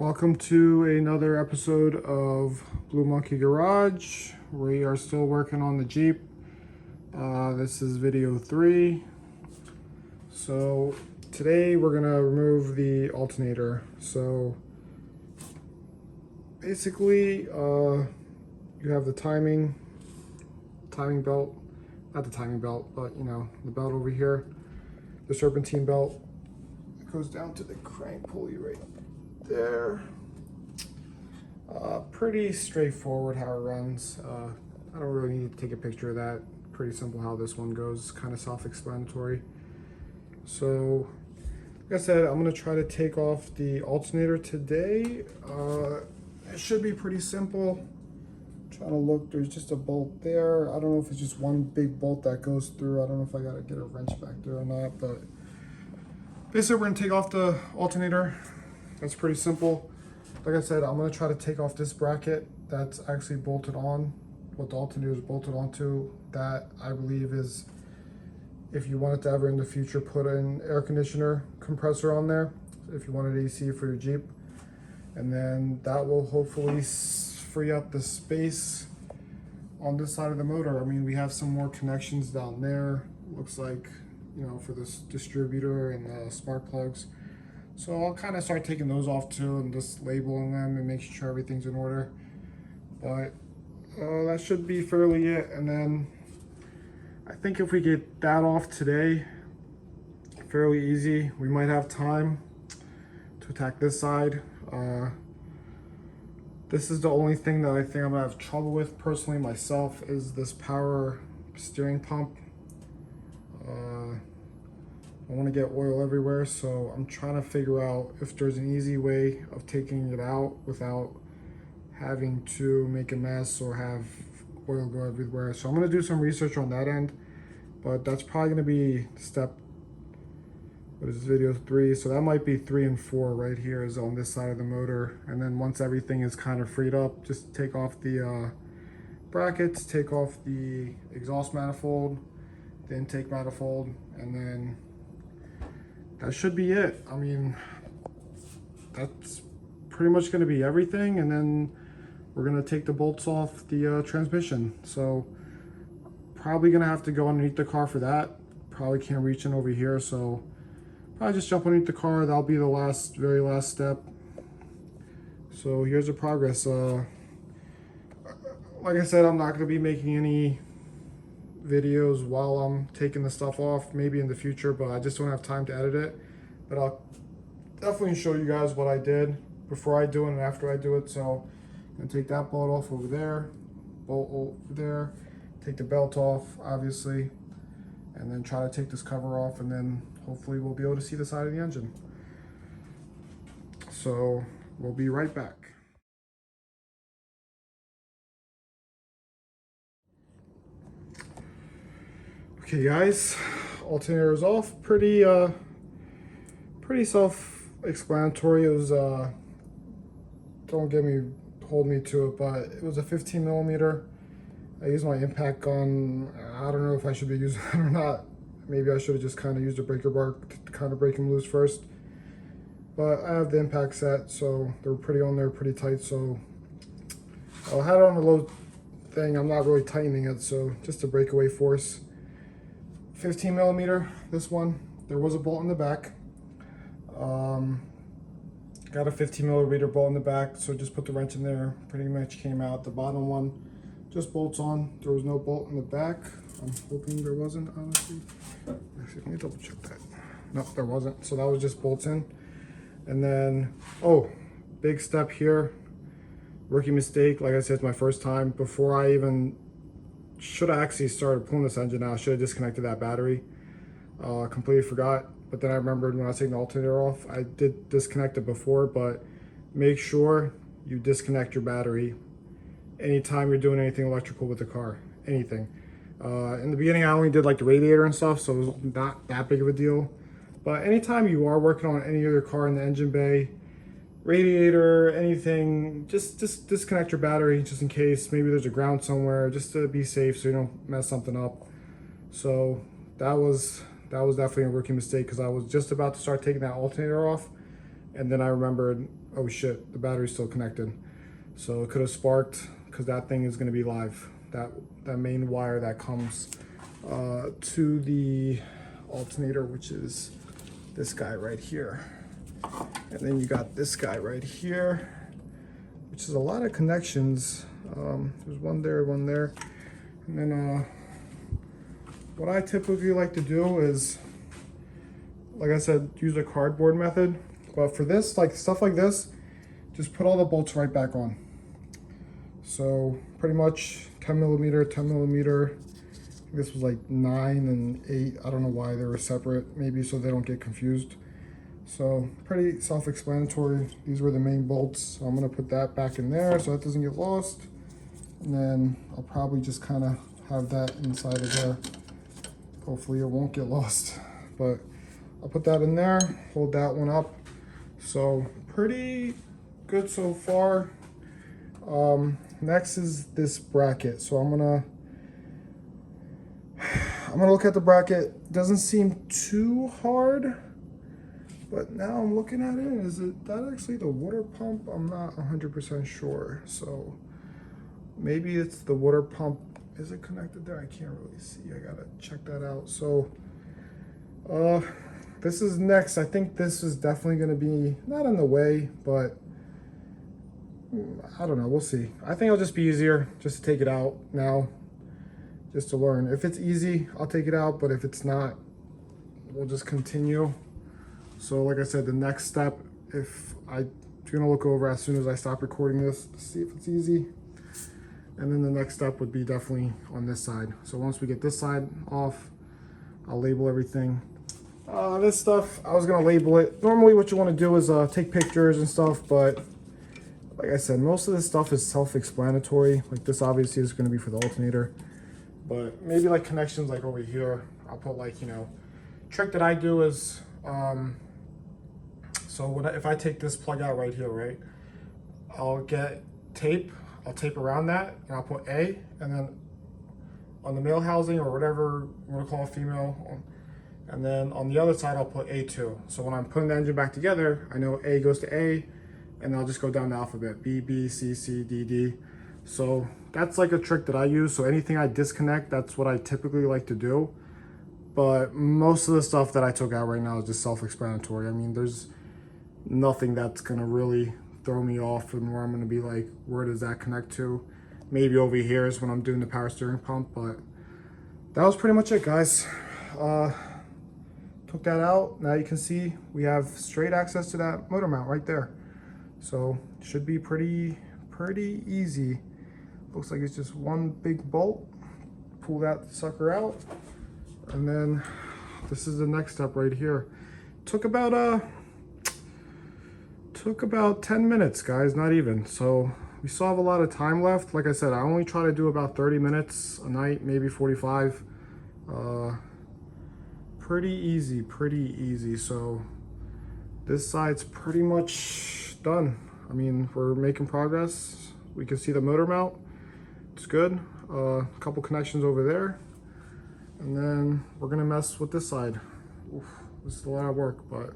Welcome to another episode of Blue Monkey Garage. We are still working on the Jeep. This is video 3. So today we're gonna remove the alternator. So basically, you have the timing belt, not the timing belt, but you know, the belt over here, the serpentine belt. It goes down to the crank pulley right there. Pretty straightforward how it runs. I don't really need to take a picture of that. Pretty simple how this one goes, kind of self-explanatory. So, like I said, I'm gonna try to take off the alternator today. It should be pretty simple. Trying to look, there's just a bolt there. I don't know if it's just one big bolt that goes through. I don't know if I gotta get a wrench back there or not, but basically we're gonna take off the alternator. That's pretty simple. Like I said, I'm gonna try to take off this bracket that's actually bolted on, what the alternator is bolted onto. That I believe is, if you wanted to ever in the future put an air conditioner compressor on there, if you wanted AC for your Jeep. And then that will hopefully free up the space on this side of the motor. I mean, we have some more connections down there. Looks like, you know, for this distributor and the spark plugs. So I'll kind of start taking those off too and just labeling them and making sure everything's in order. But that should be fairly it. And then I think if we get that off today, fairly easy. We might have time to attack this side. This is the only thing that I think I'm gonna have trouble with personally myself, is this power steering pump. I want to get oil everywhere, so I'm trying to figure out if there's an easy way of taking it out without having to make a mess or have oil go everywhere. So I'm going to do some research on that end, but that's probably going to be step, what is this, video 3? So that might be 3 and 4 right here is on this side of the motor. And then once everything is kind of freed up, just take off the brackets, take off the exhaust manifold, the intake manifold, and then that should be it. I mean, that's pretty much going to be everything. And then we're going to take the bolts off the transmission. So probably going to have to go underneath the car for that. Probably can't reach in over here. So probably just jump underneath the car. That'll be the very last step. So here's the progress. Like I said, I'm not going to be making any videos while I'm taking the stuff off, maybe in the future, but I just don't have time to edit it. But I'll definitely show you guys what I did before I do it and after I do it. So I'm gonna take that bolt off over there, bolt over there, take the belt off obviously, and then try to take this cover off, and then hopefully we'll be able to see the side of the engine. So we'll be right back. Okay guys, alternator is off. Pretty self-explanatory. It was don't hold me to it, but it was a 15 millimeter. I used my impact gun. I don't know if I should be using it or not. Maybe I should have just kind of used a breaker bar to kind of break them loose first. But I have the impact set, so they're pretty on there, pretty tight. So I had it on a low thing. I'm not really tightening it, so just a breakaway force. 15 millimeter, this one. There was a bolt in the back. Got a 15 millimeter bolt in the back, so just put the wrench in there. Pretty much came out. The bottom one just bolts on. There was no bolt in the back. I'm hoping there wasn't, honestly. Actually, let me double check that. Nope, there wasn't. So that was just bolts in. And then, oh, big step here. Rookie mistake. Like I said, it's my first time. Before I even should have actually started pulling this engine out, should have disconnected that battery. Completely forgot, but then I remembered when I was taking the alternator off, I did disconnect it before, but make sure you disconnect your battery anytime you're doing anything electrical with the car, anything. In the beginning, I only did like the radiator and stuff, so it was not that big of a deal. But anytime you are working on any other car in the engine bay, radiator, anything, just disconnect your battery just in case maybe there's a ground somewhere, just to be safe so you don't mess something up. So that was definitely a rookie mistake, because I was just about to start taking that alternator off, and then I remembered Oh shit, the battery's still connected. So it could have sparked because that thing is going to be live. That main wire that comes to the alternator, which is this guy right here. And then you got this guy right here, which is a lot of connections. There's one there, one there. And then what I typically like to do is, like I said, use a cardboard method. But for this, like stuff like this, just put all the bolts right back on. So pretty much 10 millimeter, 10 millimeter. This was like 9 and 8. I don't know why they were separate. Maybe so they don't get confused. So pretty self-explanatory. These were the main bolts. So I'm gonna put that back in there so that doesn't get lost. And then I'll probably just kind of have that inside of there. Hopefully it won't get lost. But I'll put that in there, hold that one up. So pretty good so far. Next is this bracket. So I'm gonna look at the bracket. It doesn't seem too hard, but now I'm looking at it. Is it that actually the water pump? I'm not 100% sure. So maybe it's the water pump. Is it connected there? I can't really see. I gotta check that out. So this is next. I think this is definitely gonna be not in the way, but I don't know, we'll see. I think it'll just be easier just to take it out now, just to learn. If it's easy, I'll take it out, but if it's not, we'll just continue. So like I said, the next step, if I'm gonna look over as soon as I stop recording this to see if it's easy. And then the next step would be definitely on this side. So once we get this side off, I'll label everything. This stuff, I was gonna label it. Normally what you wanna do is take pictures and stuff, but like I said, most of this stuff is self-explanatory. Like this obviously is gonna be for the alternator, but maybe like connections like over here, I'll put like, you know, trick that I do is, so if I take this plug out right here, right, I'll get tape, I'll tape around that and I'll put A, and then on the male housing or whatever you wanna call a female, and then on the other side, I'll put A2. So when I'm putting the engine back together, I know A goes to A, and I'll just go down the alphabet, B, B, C, C, D, D. So that's like a trick that I use. So anything I disconnect, that's what I typically like to do. But most of the stuff that I took out right now is just self-explanatory. I mean, there's nothing that's gonna really throw me off and where I'm gonna be like, where does that connect to? Maybe over here is when I'm doing the power steering pump, but that was pretty much it, guys. Took that out. Now you can see we have straight access to that motor mount right there. So should be pretty easy. Looks like it's just one big bolt. Pull that sucker out, and then this is the next step right here. Took about 10 minutes, guys, not even. So we still have a lot of time left. Like I said, I only try to do about 30 minutes a night, maybe 45. Pretty easy. So this side's pretty much done. I mean, we're making progress. We can see the motor mount. It's good. A couple connections over there. And then we're gonna mess with this side. Oof, this is a lot of work, but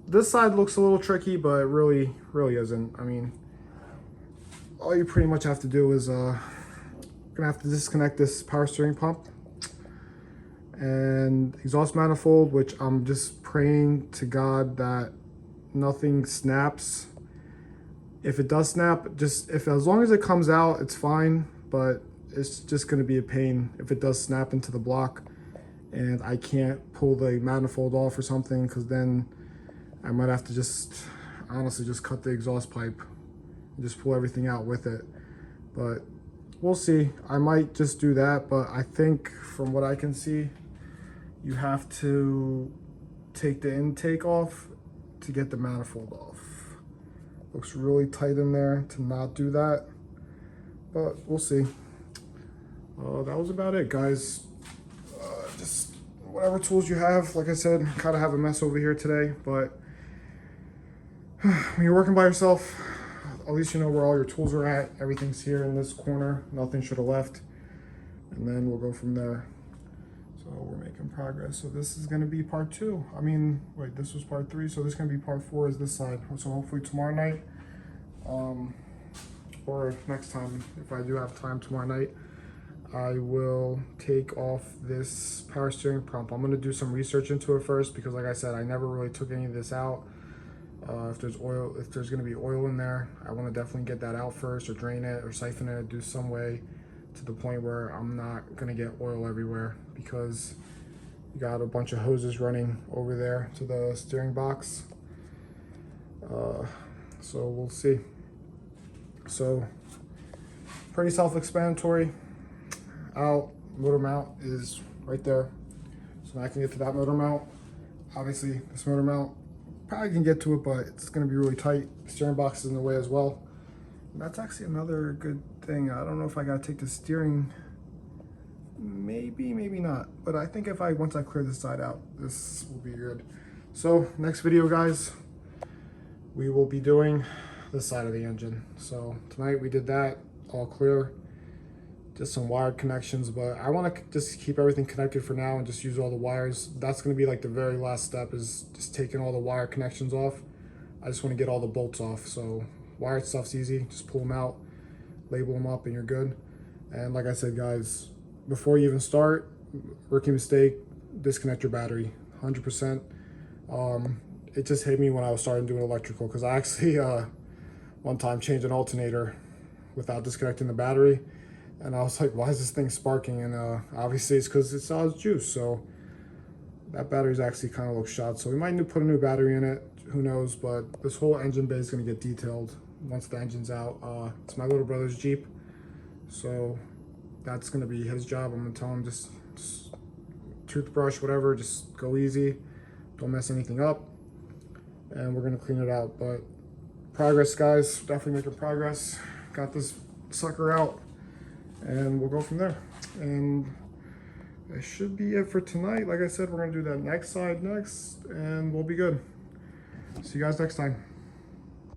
this side looks a little tricky, but it really isn't. I mean, all you pretty much have to do is gonna have to disconnect this power steering pump and exhaust manifold, which I'm just praying to God that nothing snaps. If it does snap, as long as it comes out, it's fine, but it's just gonna be a pain if it does snap into the block and I can't pull the manifold off or something, because then I might have to honestly just cut the exhaust pipe and just pull everything out with it. But we'll see. I might just do that, but I think from what I can see, you have to take the intake off to get the manifold off. Looks really tight in there to not do that, but we'll see. That was about it, guys. Just whatever tools you have. Like I said, kind of have a mess over here today, but when you're working by yourself, at least you know where all your tools are at. Everything's here in this corner. Nothing should have left. And then we'll go from there. So we're making progress. So this is gonna be part 2. I mean, wait, this was part 3, so this is gonna be part 4 is this side. So hopefully tomorrow night, or next time, if I do have time tomorrow night, I will take off this power steering pump. I'm gonna do some research into it first because like I said, I never really took any of this out. If there's gonna be oil in there, I wanna definitely get that out first, or drain it, or siphon it, do some way to the point where I'm not gonna get oil everywhere, because you got a bunch of hoses running over there to the steering box. So we'll see. So pretty self-explanatory. Motor mount is right there, so now I can get to that motor mount. Obviously this motor mount probably can get to it, but it's going to be really tight. The steering box is in the way as well. And that's actually another good thing. I don't know if I gotta take the steering, maybe not, but I think once I clear this side out, this will be good. So next video, guys, we will be doing this side of the engine. So tonight we did that, all clear. Just some wired connections, but I want to just keep everything connected for now and just use all the wires. That's going to be like the very last step, is just taking all the wire connections off. I just want to get all the bolts off. So wired stuff's easy, just pull them out, label them up, and you're good. And like I said, guys, before you even start, rookie mistake, disconnect your battery 100%. It just hit me when I was starting doing electrical, because I actually one time changed an alternator without disconnecting the battery. And I was like, why is this thing sparking? And obviously it's because it saw its juice. So that battery's actually kind of looks shot. So we might need to put a new battery in it. Who knows? But this whole engine bay is going to get detailed once the engine's out. It's my little brother's Jeep. So that's going to be his job. I'm going to tell him just toothbrush, whatever, just go easy. Don't mess anything up. And we're going to clean it out. But progress, guys. Definitely making progress. Got this sucker out. And we'll go from there. And that should be it for tonight. Like I said, we're gonna do that next side next, and we'll be good. See you guys next time.